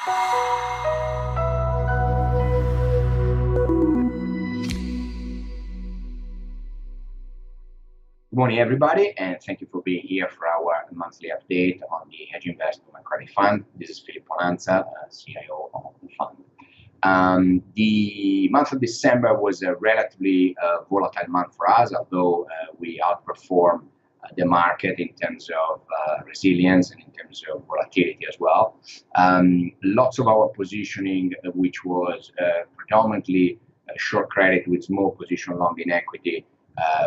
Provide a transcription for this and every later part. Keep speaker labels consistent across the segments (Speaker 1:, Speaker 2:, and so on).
Speaker 1: Good morning, everybody, and thank you for being here for our monthly update on the Hedge Investment Credit Fund. This is Filippo, Lanza, CIO of the fund. The month of December was a relatively volatile month for us, although we outperformed the market in terms of resilience and in terms of volatility as well. Lots of our positioning, which was predominantly short credit with small position long in equity,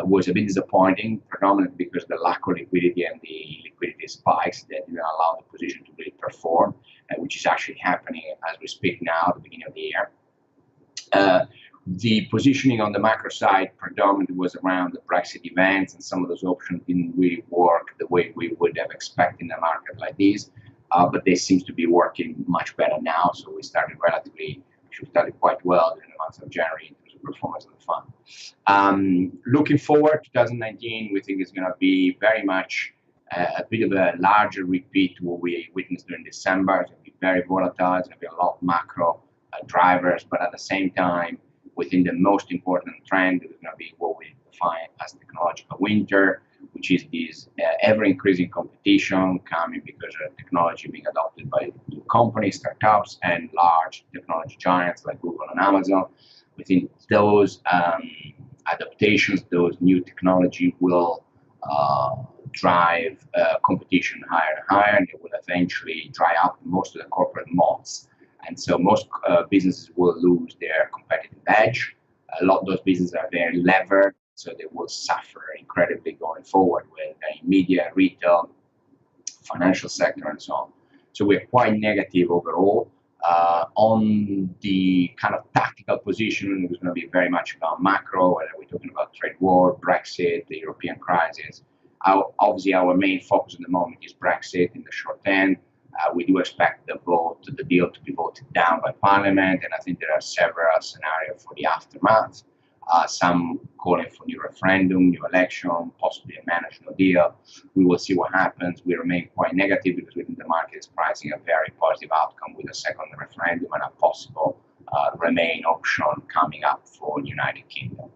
Speaker 1: was a bit disappointing, predominantly because the lack of liquidity and the liquidity spikes that didn't allow the position to really perform, which is actually happening as we speak now at the beginning of the year. The positioning on the macro side predominantly was around the Brexit events, and some of those options didn't really work the way we would have expected in a market like this, but they seem to be working much better now. So we started quite well during the month of January in terms of performance of the fund. Looking forward, 2019, we think is going to be very much a bit of a larger repeat to what we witnessed during December. It's going to be very volatile. It's going to be a lot of macro drivers, but at the same time, within the most important trend, is going to be what we define as technological winter, which is this ever-increasing competition coming because of technology being adopted by new companies, startups, and large technology giants like Google and Amazon. Within those adaptations, those new technology will drive competition higher and higher, and it will eventually dry up most of the corporate moats. And so most businesses will lose their competitive edge. A lot of those businesses are very levered, so they will suffer incredibly going forward with media, retail, financial sector, and so on. So we're quite negative overall. On the kind of tactical position, it's going to be very much about macro, whether we're talking about trade war, Brexit, the European crisis. Obviously, our main focus at the moment is Brexit in the short term. We do expect the deal to be voted down by Parliament, and I think there are several scenarios for the aftermath. Some calling for new referendum, new election, possibly a managed no deal. We will see what happens. We remain quite negative because we think the market is pricing a very positive outcome with a second referendum and a possible remain option coming up for the United Kingdom.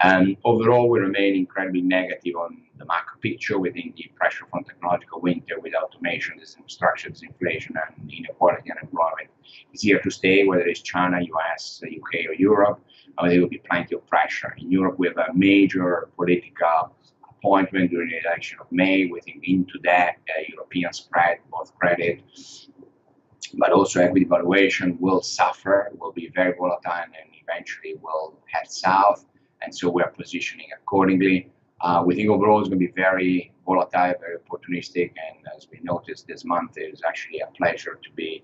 Speaker 1: And overall, we remain incredibly negative on the macro picture. We think the pressure from technological winter with automation, disinfrastructure, disinflation, and inequality and employment is here to stay, whether it's China, US, UK, or Europe. There will be plenty of pressure. In Europe, we have a major political appointment during the election of May. We think into that European spread, both credit, but also equity valuation will suffer, will be very volatile, and eventually will head south. And so we're positioning accordingly. We think overall it's going to be very volatile, very opportunistic, and as we noticed this month, it is actually a pleasure to be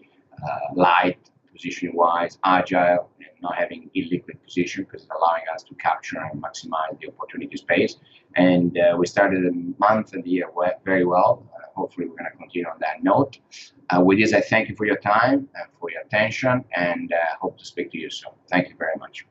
Speaker 1: light, position-wise, agile, and not having illiquid position because it's allowing us to capture and maximize the opportunity space. And we started the month and the year very well. Hopefully, we're going to continue on that note. With this, I thank you for your time and for your attention, and hope to speak to you soon. Thank you very much.